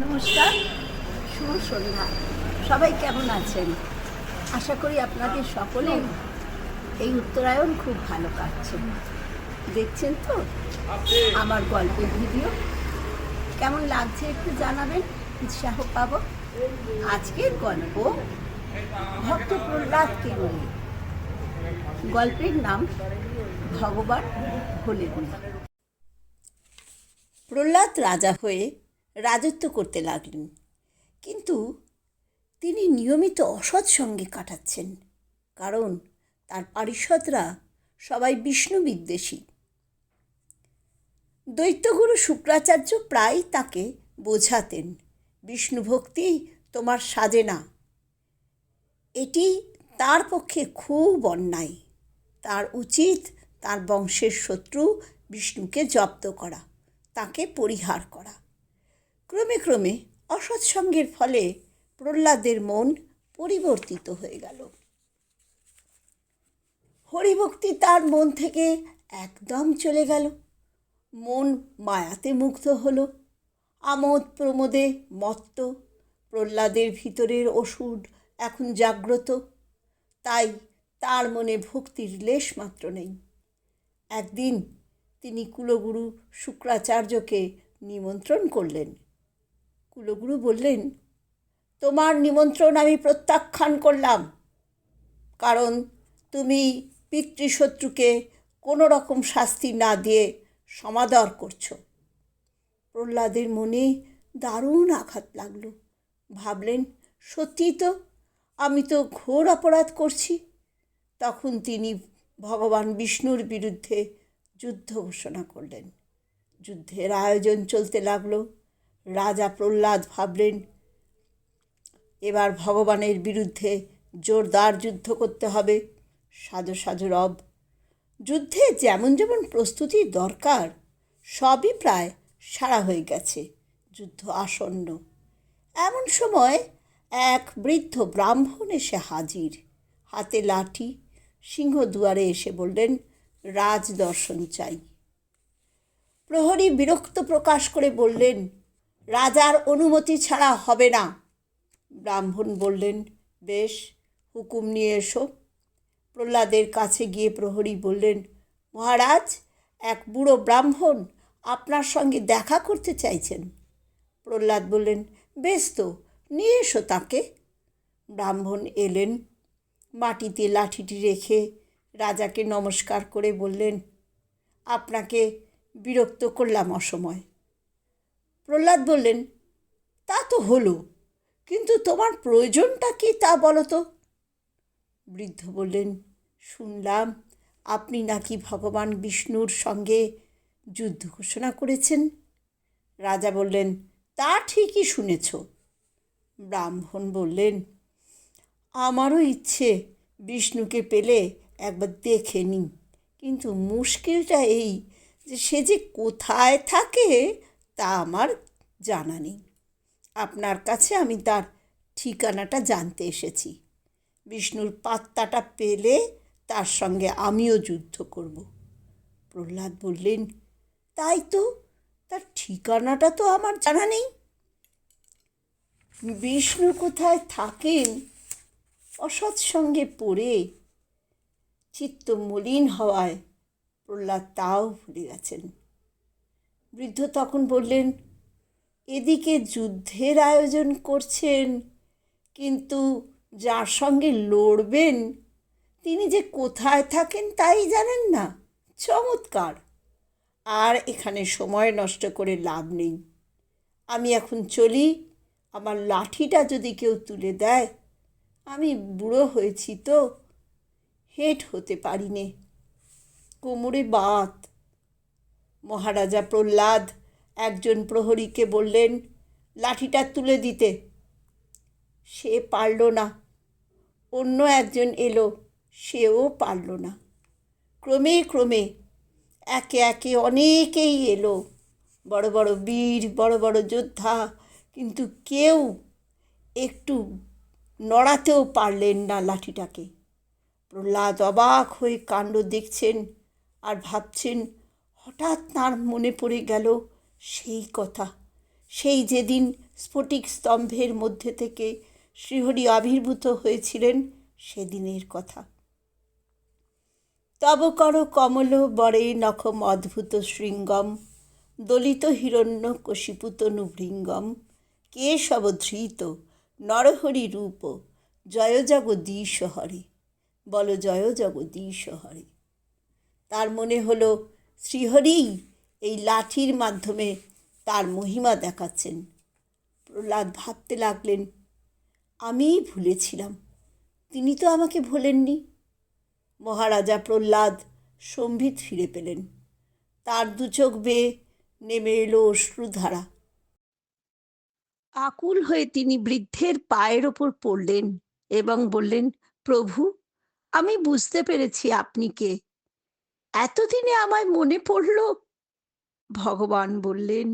নমস্কার, শুভ সন্ধ্যা। সবাই কেমন আছেন? আশা করি আপনাদের সকলেই এই উত্তরায়ণ খুব ভালো কাটছে। দেখছেন তো আমার গল্পের ভিডিও? কেমন লাগছে একটু জানাবেন, উৎসাহ পাবো। আজকের গল্প ভক্ত প্রহ্লাদকে নিয়ে। গল্পের নাম ভগবান ভোলেনাথ। প্রহ্লাদ রাজা হয়ে রাজত্ব করতে লাগলেন, কিন্তু তিনি নিয়মিত অসৎ সঙ্গে কাটাচ্ছেন, কারণ তার পারিষদরা সবাই বিষ্ণু বিদ্বেষী। দৈত্যগুরু শুক্রাচার্য প্রায় তাকে বোঝাতেন, বিষ্ণু ভক্তি তোমার সাজে না। এটি তার পক্ষে খুব অন্যায়। তার উচিত তার বংশের শত্রু বিষ্ণুকে জব্দ করা, তাকে পরিহার করা। ক্রমে ক্রমে অসৎসঙ্গের ফলে প্রহ্লাদের মন পরিবর্তিত হয়ে গেল। হরিভক্তি তার মন থেকে একদম চলে গেল। মন মায়াতে মুগ্ধ হলো, আমোদ প্রমোদে মত্ত। প্রহ্লাদের ভিতরের অসুর এখন জাগ্রত, তাই তার মনে ভক্তির লেশ মাত্র নেই। একদিন তিনি কুলগুরু শুক্রাচার্যকে নিমন্ত্রণ করলেন। কুলগুরু বললেন, তোমার নিমন্ত্রণ আমি প্রত্যাখ্যান করলাম, কারণ তুমি পিতৃশত্রুকে কোনো রকম শাস্তি না দিয়ে সমাদর করছো। প্রহ্লাদের মনে দারুণ আঘাত লাগলো। ভাবলেন, সত্যি তো, আমি তো ঘোর অপরাধ করছি। তখন তিনি ভগবান বিষ্ণুর বিরুদ্ধে যুদ্ধ ঘোষণা করলেন। যুদ্ধের আয়োজন চলতে লাগলো। রাজা প্রহ্লাদ ভাবলেন, এবার ভগবানের বিরুদ্ধে জোরদার যুদ্ধ করতে হবে। সাজো সাজো রব। যুদ্ধে যেমন যেমন প্রস্তুতি দরকার সবই প্রায় সারা হয়ে গেছে। যুদ্ধ আসন্ন। এমন সময় এক বৃদ্ধ ব্রাহ্মণ এসে হাজির, হাতে লাঠি। সিংহদুয়ারে এসে বললেন, রাজ দর্শন চাই। প্রহরী বিরক্ত প্রকাশ করে বললেন, রাজার অনুমতি ছাড়া হবে না। ব্রাহ্মণ বললেন, বেশ, হুকুম নিয়ে এসো। প্রহ্লাদের কাছে গিয়ে প্রহরী বললেন, মহারাজ, এক বুড়ো ব্রাহ্মণ আপনার সঙ্গে দেখা করতে চাইছেন। প্রহ্লাদ বললেন, বেশ তো, নিয়ে এসো তাকে। ব্রাহ্মণ এলেন। মাটিতে লাঠিটি রেখে রাজাকে নমস্কার করে বললেন, আপনাকে বিরক্ত করলাম অসময়। প্রহ্লাদ বললেন, তা তো হলো, কিন্তু তোমার প্রয়োজনটা কি তা বলো তো। বৃদ্ধ বললেন, শুনলাম আপনি নাকি ভগবান বিষ্ণুর সঙ্গে যুদ্ধ ঘোষণা করেছেন। রাজা বললেন, তা ঠিকই শুনেছ। ব্রাহ্মণ বললেন, আমারও ইচ্ছে বিষ্ণুকে পেলে একবার দেখে নিই, কিন্তু মুশকিলটা এই যে সে যে কোথায় থাকে তা আমার জানা নেই। আপনার কাছে আমি তার ঠিকানাটা জানতে এসেছি। বিষ্ণুর পাত্তাটা পেলে তার সঙ্গে আমিও যুদ্ধ করব। প্রহ্লাদ বললেন, তাই তো, তার ঠিকানাটা তো আমার জানা নেই। বিষ্ণু কোথায় থাকেন অসৎসঙ্গে পড়ে চিত্ত মলিন হওয়ায় প্রহ্লাদ তাও ভুলে গেছেন। বৃদ্ধ তখন বললেন, এদিকে যুদ্ধের আয়োজন করছেন, কিন্তু যার সঙ্গে লড়বেন তিনি যে কোথায় থাকেন তাই জানেন না। চমৎকার! আর এখানে সময় নষ্ট করে লাভ নেই। আমি এখন চলি। আমার লাঠিটা যদি কেউ তুলে দেয়, আমি বুড়ো হয়েছি তো, হেঁট হতে পারি নে, কোমরে বাত। মহারাজা প্রহ্লাদ একজন প্রহরীকে বললেন, লাঠিটা তুলে দিতে। সে পারল না। অন্য একজন এলো, সেও পারল না। ক্রমে ক্রমে একে একে অনেকেই এলো, বড় বড় বীর, বড় বড় যোদ্ধা, কিন্তু কেউ একটু নড়াতেও পারলেন না লাঠিটাকে। প্রহ্লাদ অবাক হয়ে কাণ্ড দেখছেন আর ভাবছেন। হঠাৎ তাঁর মনে পড়ে গেল সেই কথা, সেই যেদিন স্ফটিক স্তম্ভের মধ্যে থেকে শ্রীহরি আবির্ভূত হয়েছিলেন সেদিনের কথা। তব কর কমল বরে নখম অদ্ভুত শৃঙ্গম দলিত হিরণ্য কশিপুতনু ভৃঙ্গম কেশবধৃত নরহরি রূপ জয় জগদীশ হরে, বল জয় জগদীশ হরে। তার মনে হলো শ্রীহরিই এই লাঠির মাধ্যমে তার মহিমা দেখাচ্ছেন। প্রহ্লাদ ভাবতে লাগলেন, আমিই ভুলেছিলাম, তিনি তো আমাকে ভোলেননি। মহারাজা প্রহ্লাদ সম্বিত ফিরে পেলেন। তার দু চোখ বেয়ে নেমে এলো অশ্রুধারা। আকুল হয়ে তিনি বৃদ্ধের পায়ের ওপর পড়লেন এবং বললেন, প্রভু, আমি বুঝতে পেরেছি আপনি কে। এতদিনে আমায় মনে পড়ল। ভগবান বললেন,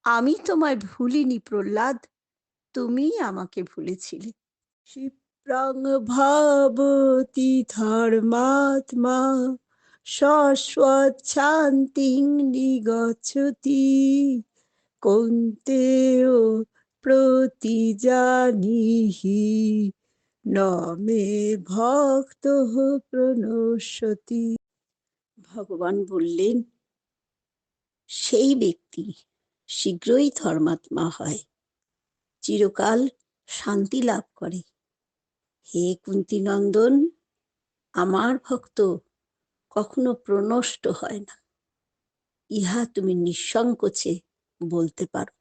আমি তোমায় ভুলিনি প্রহ্লাদ, তুমিই আমাকে ভুলেছিলে। ক্ষিপ্রাং ভাবতি ধর্মাত্মা শান্তিং নিগচ্ছতি কৌন্তেয় প্রতিজানিহি ন মে ভক্ত প্রণশ্যতি। ভগবান বললেন, সেই ব্যক্তি শীঘ্রই ধর্মাত্মা হয়, চিরকাল শান্তি লাভ করে। হে কুন্তিনন্দন, আমার ভক্ত কখনো প্রনষ্ট হয় না, ইহা তুমি নিঃসংকোচে বলতে পারো।